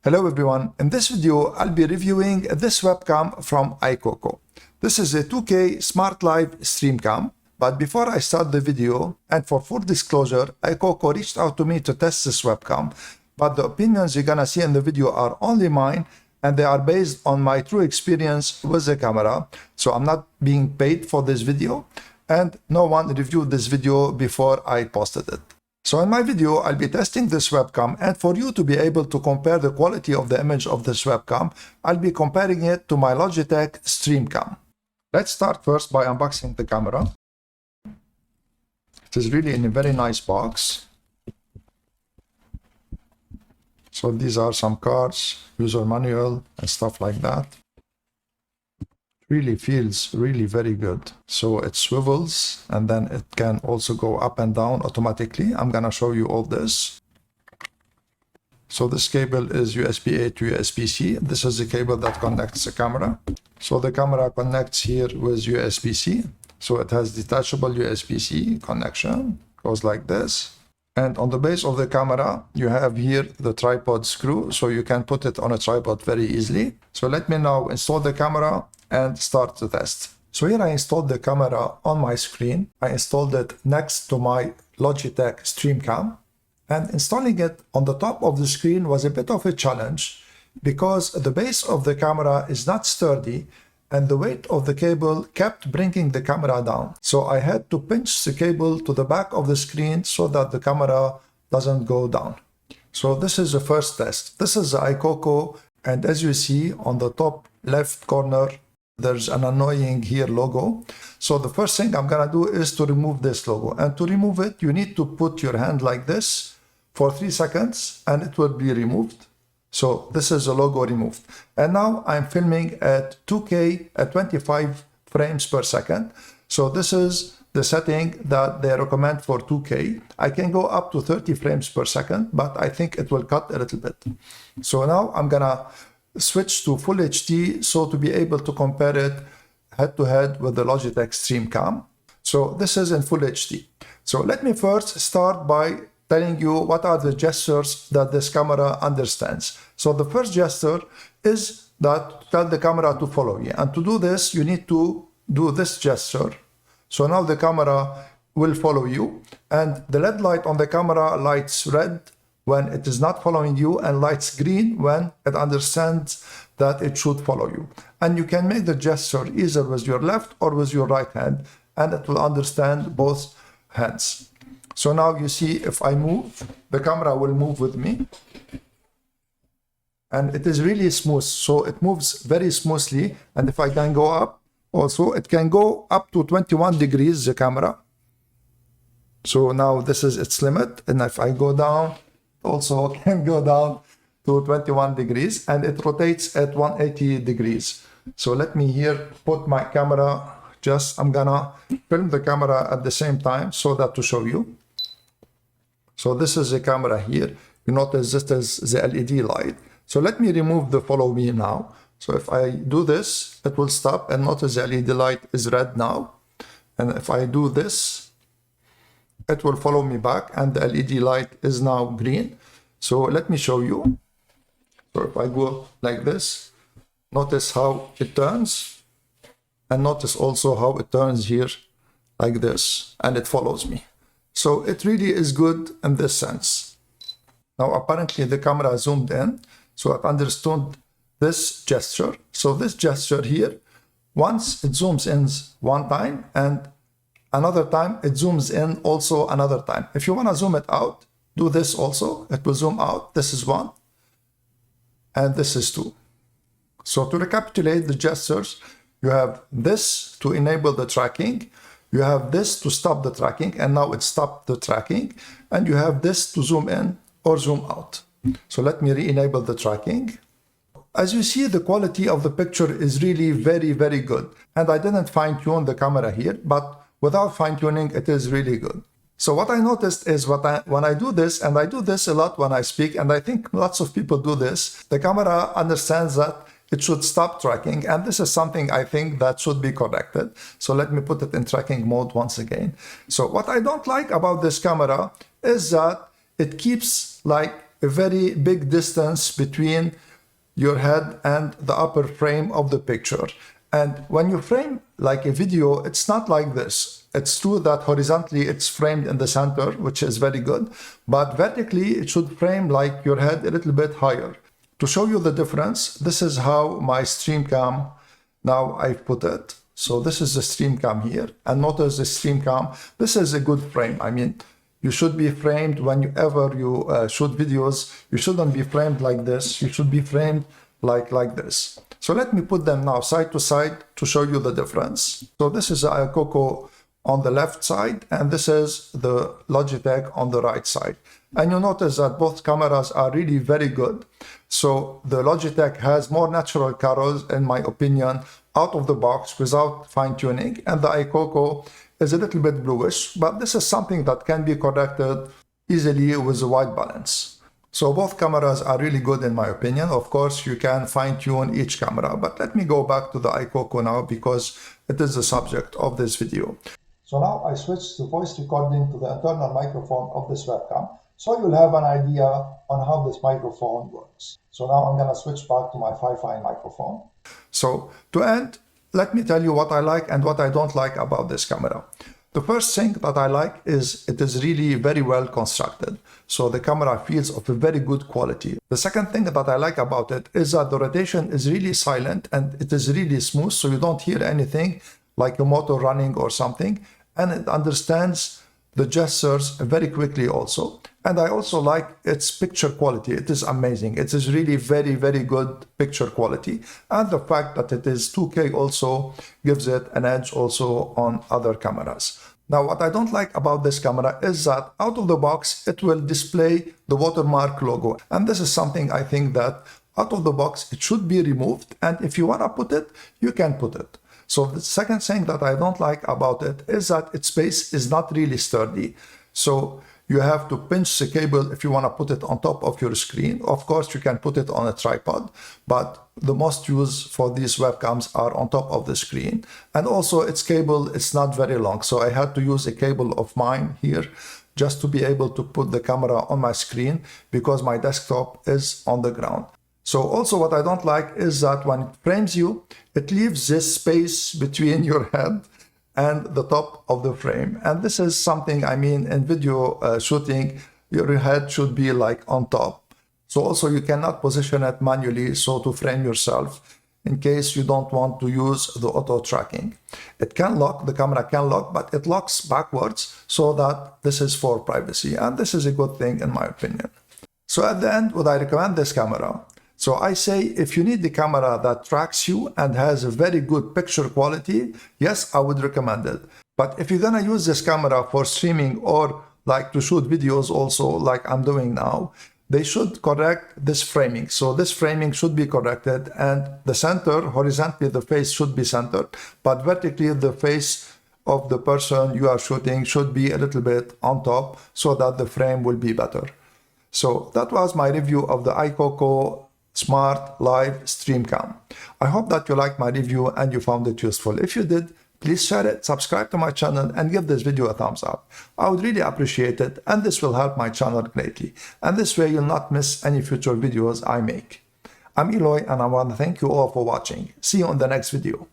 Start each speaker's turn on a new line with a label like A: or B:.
A: Hello everyone, in this video I'll be reviewing this webcam from Aicoco. This is a 2K Smart Live Streamcam, but before I start the video, and for full disclosure, Aicoco reached out to me to test this webcam, but the opinions you're gonna see in the video are only mine and they are based on my true experience with the camera, so I'm not being paid for this video and no one reviewed this video before I posted it. So in my video, I'll be testing this webcam, and for you to be able to compare the quality of the image of this webcam, I'll be comparing it to my Logitech Streamcam. Let's start first by unboxing the camera. It is really in a very nice box. So these are some cards, user manual and stuff like that. Really feels really very good. So it swivels and then it can also go up and down automatically. I'm gonna show you all this. So this cable is USB-A to USB-C. This is the cable that connects the camera. So the camera connects here with USB-C. So it has detachable USB-C connection, goes like this. And on the base of the camera, you have here the tripod screw, so you can put it on a tripod very easily. So let me now install the camera and start the test. So here I installed the camera on my screen. I installed it next to my Logitech Streamcam, and installing it on the top of the screen was a bit of a challenge because the base of the camera is not sturdy and the weight of the cable kept bringing the camera down. So I had to pinch the cable to the back of the screen so that the camera doesn't go down. So this is the first test. This is the Aicoco, and as you see on the top left corner, there's an annoying here logo. So the first thing I'm gonna do is to remove this logo. And to remove it, you need to put your hand like this for 3 seconds and it will be removed. So this is the logo removed. And now I'm filming at 2K at 25 frames per second. So this is the setting that they recommend for 2K. I can go up to 30 frames per second, but I think it will cut a little bit. So now I'm gonna switch to full HD so to be able to compare it head to head with the Logitech Streamcam. So this is in full HD. So let me first start by telling you what are the gestures that this camera understands. So the first gesture is that tell the camera to follow you. And to do this, you need to do this gesture. So now the camera will follow you, and the LED light on the camera lights red when it is not following you and lights green when it understands that it should follow you. And you can make the gesture either with your left or with your right hand, and it will understand both hands. So now you see if I move, the camera will move with me. And it is really smooth, so it moves very smoothly. And if I can go up, also it can go up to 21 degrees, the camera. So now this is its limit. And if I go down, also can go down to 21 degrees, and it rotates at 180 degrees. So let me here put my camera, I'm gonna film the camera at the same time so that to show you. So this is the camera here. You notice this is the LED light. So let me remove the follow me now. So if I do this, it will stop, and notice the LED light is red now. And if I do this, it will follow me back, and the LED light is now green. So let me show you. So if I go like this, notice how it turns, and notice also how it turns here like this, and it follows me. So it really is good in this sense. Now apparently the camera zoomed in, so it understood this gesture. So this gesture here, once it zooms in one time, and another time it zooms in also another time. If you want to zoom it out, do this also. It will zoom out. This is 1 and this is 2. So to recapitulate the gestures, you have this to enable the tracking, you have this to stop the tracking, and now it stopped the tracking, and you have this to zoom in or zoom out. So let me re-enable the tracking. As you see, the quality of the picture is really very, very good. And I didn't fine-tune the camera here, but without fine-tuning, it is really good. So what I noticed is when I do this, and I do this a lot when I speak, and I think lots of people do this, the camera understands that it should stop tracking, and this is something I think that should be corrected. So let me put it in tracking mode once again. So what I don't like about this camera is that it keeps like a very big distance between your head and the upper frame of the picture. And when you frame like a video, it's not like this. It's true that horizontally it's framed in the center, which is very good, but vertically it should frame like your head a little bit higher. To show you the difference, this is how my Streamcam, now I've put it. So this is the Streamcam here, and notice the Streamcam, this is a good frame. I mean, you should be framed whenever you shoot videos. You shouldn't be framed like this. You should be framed like this. So let me put them now side to side to show you the difference. So this is the Aicoco on the left side, and this is the Logitech on the right side. And you notice that both cameras are really very good. So the Logitech has more natural colors, in my opinion, out of the box without fine-tuning, and the Aicoco is a little bit bluish, but this is something that can be corrected easily with a white balance. So both cameras are really good in my opinion. Of course, you can fine-tune each camera, but let me go back to the Aicoco now because it is the subject of this video. So now I switch to voice recording to the internal microphone of this webcam, so you'll have an idea on how this microphone works. So now I'm gonna switch back to my Wi-Fi microphone. So to end, let me tell you what I like and what I don't like about this camera. The first thing that I like is it is really very well constructed. So the camera feels of a very good quality. The second thing that I like about it is that the rotation is really silent and it is really smooth, so you don't hear anything like a motor running or something. And it understands the gestures very quickly also. And I also like its picture quality. It is amazing. It is really very, very good picture quality. And the fact that it is 2K also gives it an edge also on other cameras. Now, what I don't like about this camera is that out of the box, it will display the watermark logo. And this is something I think that out of the box, it should be removed. And if you want to put it, you can put it. So the second thing that I don't like about it is that its base is not really sturdy. So you have to pinch the cable if you want to put it on top of your screen. Of course, you can put it on a tripod, but the most use for these webcams are on top of the screen. And also its cable is not very long. So I had to use a cable of mine here just to be able to put the camera on my screen because my desktop is on the ground. So also what I don't like is that when it frames you, it leaves this space between your head and the top of the frame. And this is something, I mean, in video shooting, your head should be like on top. So also you cannot position it manually so to frame yourself in case you don't want to use the auto tracking. It can lock, the camera can lock, but it locks backwards so that this is for privacy. And this is a good thing in my opinion. So at the end, would I recommend this camera? So I say if you need the camera that tracks you and has a very good picture quality, yes, I would recommend it. But if you're gonna use this camera for streaming or like to shoot videos also like I'm doing now, they should correct this framing. So this framing should be corrected and the center, horizontally the face should be centered, but vertically the face of the person you are shooting should be a little bit on top so that the frame will be better. So that was my review of the Aicoco Smart Live Streamcam. I hope that you liked my review and you found it useful. If you did, please share it, subscribe to my channel and give this video a thumbs up. I would really appreciate it and this will help my channel greatly. And this way you'll not miss any future videos I make. I'm Eloy and I want to thank you all for watching. See you on the next video.